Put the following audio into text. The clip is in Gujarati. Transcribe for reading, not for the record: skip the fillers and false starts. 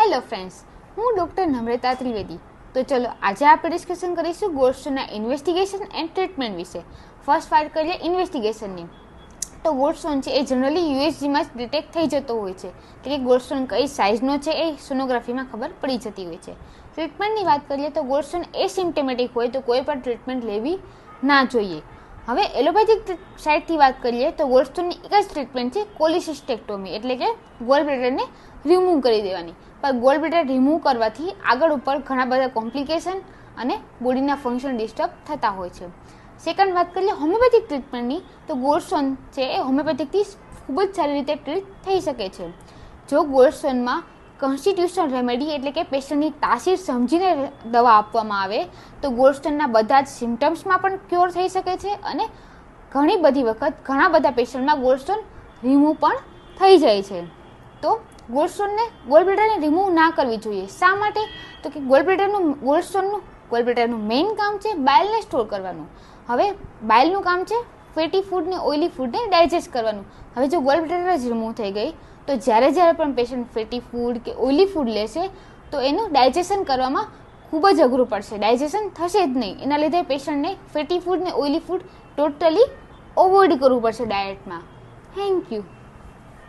હેલો ફ્રેન્ડ્સ, હું ડૉક્ટર નમ્રતા ત્રિવેદી. તો ચલો આજે આપણે ડિસ્કશન કરીશું ગોલ્ડસ્ટોનના ઇન્વેસ્ટિગેશન એન્ડ ટ્રીટમેન્ટ વિશે. ફર્સ્ટ વાત કરીએ ઇન્વેસ્ટિગેશનની. તો ગોલ્ડસ્ટોન છે એ જનરલી યુએસજીમાં જ ડિટેક્ટ થઈ જતો હોય છે, એટલે કે ગોલ્ડસ્ટોન કઈ સાઇઝનો છે એ સોનોગ્રાફીમાં ખબર પડી જતી હોય છે. ટ્રીટમેન્ટની વાત કરીએ તો ગોલ્ડસ્ટોન એસિમ્પ્ટોમેટિક હોય તો કોઈ પણ ટ્રીટમેન્ટ લેવી ના જોઈએ. હવે એલોપેથિક સાઇડથી વાત કરીએ તો ગોલ્ડસ્ટોનની એક જ ટ્રીટમેન્ટ છે કોલિસિસ્ટેક્ટોમી, એટલે કે ગોલ્ડબ્લેડરને રિમૂવ કરી દેવાની. પણ ગોલ્ડબ્લેડર રિમૂવ કરવાથી આગળ ઉપર ઘણા બધા કોમ્પ્લિકેશન અને બોડીના ફંક્શન ડિસ્ટર્બ થતા હોય છે. સેકન્ડ વાત કરીએ હોમિયોપેથિક ટ્રીટમેન્ટની, તો ગોલ્ડસ્ટોન છે એ હોમિયોપેથિકથી ખૂબ જ સારી રીતે ટ્રીટ થઈ શકે છે. જો ગોલ્ડસ્ટોનમાં કોન્સ્ટિટ્યુશનલ રેમેડી એટલે કે પેશન્ટની તાસીર સમજીને દવા આપવામાં આવે તો ગોલ્ડસ્ટોનના બધા જ સિમ્ટમ્સમાં પણ ક્યોર થઈ શકે છે અને ઘણી બધી વખત ઘણા બધા પેશન્ટમાં ગોલ્ડસ્ટોન રિમૂવ પણ થઈ જાય છે. તો ગોલ્ડબ્લેડરને રિમૂવ ના કરવી જોઈએ. શા માટે? તો કે ગોલ્ડબ્લેડરનું મેઇન કામ છે બાઇલને સ્ટોર કરવાનું. હવે બાઇલનું કામ છે ફેટી ફૂડને ઓઇલી ફૂડને ડાયજેસ્ટ કરવાનું. હવે જો ગોલ્ડબ્લેડર જ રિમૂવ થઈ ગઈ તો જ્યારે પણ પેશન્ટ ફેટી ફૂડ કે ઓઇલી ફૂડ લેશે તો એનું ડાયજેશન કરવામાં ખૂબ જ અઘરું પડશે, ડાયજેશન થશે જ નહીં. એના લીધે પેશન્ટને ફેટી ફૂડ ને ઓઇલી ફૂડ ટોટલી અવોઇડ કરવું પડશે ડાયટમાં. Thank you.